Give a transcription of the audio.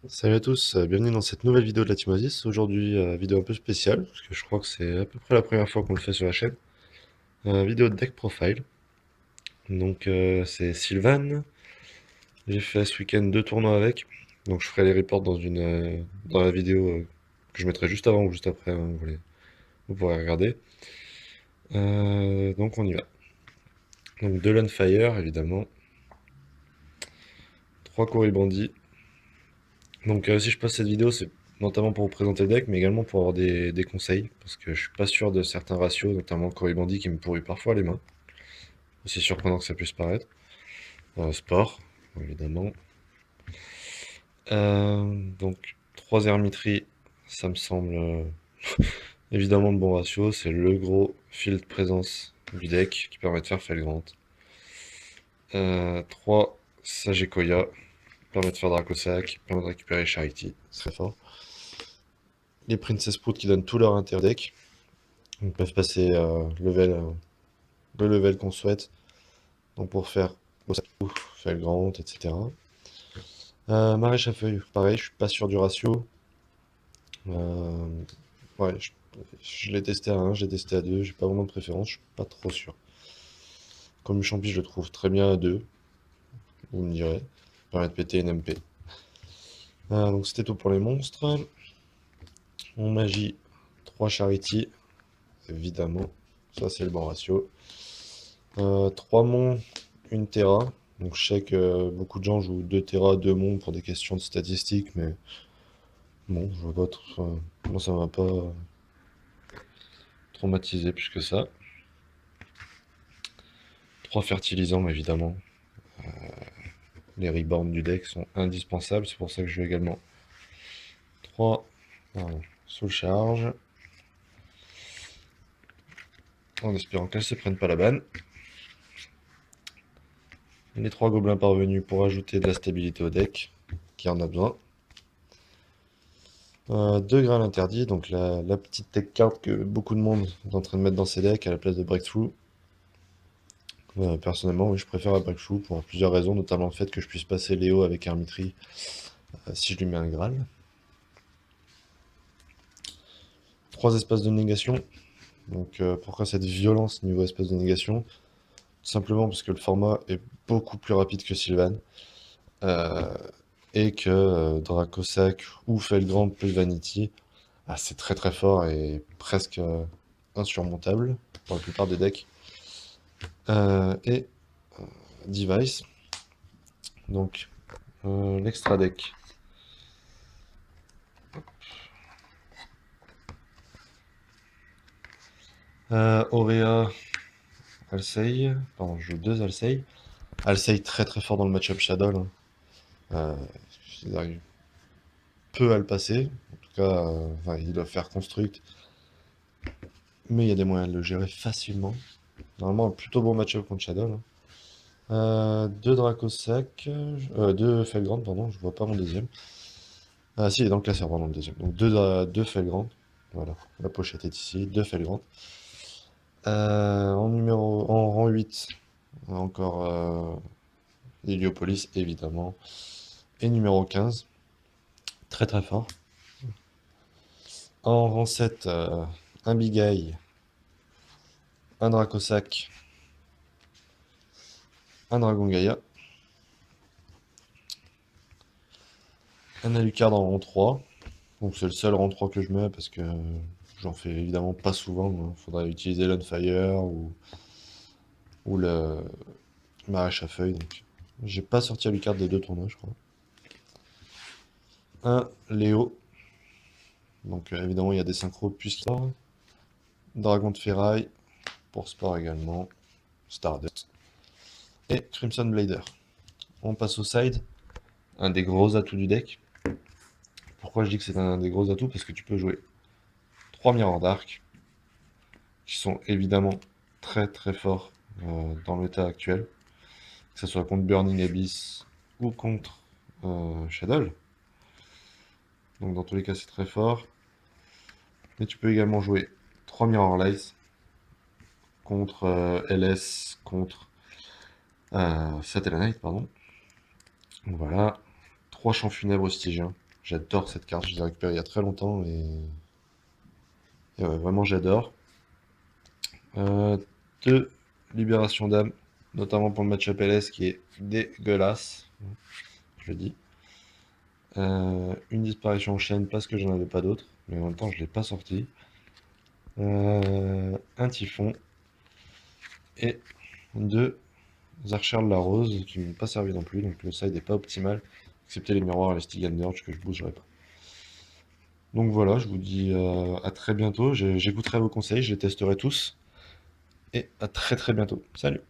Salut à tous, bienvenue dans cette nouvelle vidéo de la Team Oasis. Aujourd'hui, vidéo un peu spéciale, parce que je crois que c'est à peu près la première fois qu'on le fait sur la chaîne. Vidéo de deck profile. Donc c'est Sylvan. J'ai fait ce week-end 2 tournois avec. Donc je ferai les reports dans la vidéo que je mettrai juste avant ou juste après, hein, vous pourrez regarder. Donc on y va. Donc 2 Fire évidemment. 3 Cory. Donc si je passe cette vidéo, c'est notamment pour vous présenter le deck, mais également pour avoir des conseils, parce que je suis pas sûr de certains ratios, notamment Cory qui me pourrit parfois les mains, aussi surprenant que ça puisse paraître. Sport, évidemment. Donc 3 Ermitry, ça me semble évidemment de bon ratio, c'est le gros field présence du deck qui permet de faire Felgrant. 3 Sagekoya, permet de faire Dracossack, permet de récupérer Charity, c'est très fort. Les Princess Prout qui donnent tout leur inter-deck. Ils peuvent passer le level qu'on souhaite. Donc pour faire Felgrant, etc. Maréchal à feuille, pareil, je suis pas sûr du ratio. Euh, ouais, je l'ai testé à 1, je l'ai testé à 2, j'ai pas vraiment de préférence, je suis pas trop sûr. Comme Champi, je le trouve très bien à 2, vous me direz. Permet de péter une MP. Donc c'était tout pour les monstres. En magie, 3 Charity, évidemment. Ça c'est le bon ratio. 3 Mons, 1 Terra. Donc je sais que beaucoup de gens jouent 2 Terra, 2 Mons pour des questions de statistiques, mais bon, je vois pas trop, moi ça m'a pas traumatisé plus que ça. 3 fertilisants évidemment. Les reborns du deck sont indispensables, c'est pour ça que je joue également 3 soul charge. En espérant qu'elles se prennent pas la banne. Et les 3 gobelins parvenus pour ajouter de la stabilité au deck, qui en a besoin. 2 Graal interdits, donc la petite tech card que beaucoup de monde est en train de mettre dans ses decks à la place de Breakthrough. Personnellement, oui, je préfère la Breakthrough pour plusieurs raisons, notamment le fait que je puisse passer Léo avec Hermitry si je lui mets un Graal. 3 espaces de négation. Donc pourquoi cette violence niveau espace de négation? Tout simplement parce que le format est beaucoup plus rapide que Sylvan. Euh, et que Dracossack ou Felgrand plus Vanity, c'est très très fort et presque insurmontable pour la plupart des decks. Et Device, donc l'extra deck. Aurea, Alsei, pardon, je joue 2 Alsei. Alsei très très fort dans le match-up Shadow. Hein. Euh, ils arrivent peu à le passer. En tout cas, enfin, ils doivent faire construct. Mais il y a des moyens de le gérer facilement. Normalement, un plutôt bon match-up contre Shadow. Là. 2 Dracossack, 2 Felgrand, pardon, je vois pas mon deuxième. Ah si, il est dans le classeur, pardon, le deuxième. Donc 2 Felgrand. Voilà, la pochette est ici, 2 Felgrand. En rang 8, encore Héliopolis, évidemment. Et numéro 15, très très fort. En rang 7, un Bigaille, un Dracossack, un Dragon Gaïa, un Alucard en rang 3. Donc c'est le seul rang 3 que je mets parce que j'en fais évidemment pas souvent. Il faudrait utiliser l'Unfire ou le Marèche à feuilles. Donc j'ai pas sorti Alucard des 2 tournois, je crois. Un Léo. Donc évidemment il y a des synchros puissants. Dragon de Ferraille pour sport également. Stardust. Et Crimson Blader. On passe au side. Un des gros atouts du deck. Pourquoi je dis que c'est un des gros atouts? Parce que tu peux jouer 3 Mirror Dark, qui sont évidemment très très forts dans l'état actuel, que ce soit contre Burning Abyss ou contre Shadow. Donc dans tous les cas c'est très fort. Mais tu peux également jouer 3 Mirror Lies contre LS, contre Satellanite, pardon. Donc voilà, 3 champs funèbres stygiens. J'adore cette carte, je l'ai récupérée il y a très longtemps et ouais, vraiment j'adore. Euh, 2 libérations d'âme, notamment pour le match-up LS qui est dégueulasse, je le dis. Une disparition en chaîne parce que j'en avais pas d'autres, mais en même temps je l'ai pas sorti. Un typhon et 2 archers de la rose qui m'ont pas servi non plus, donc le side n'est pas optimal, excepté les miroirs et les Stiganders que je bougerai pas. Donc voilà, je vous dis à très bientôt, j'écouterai vos conseils, je les testerai tous, et à très très bientôt. Salut!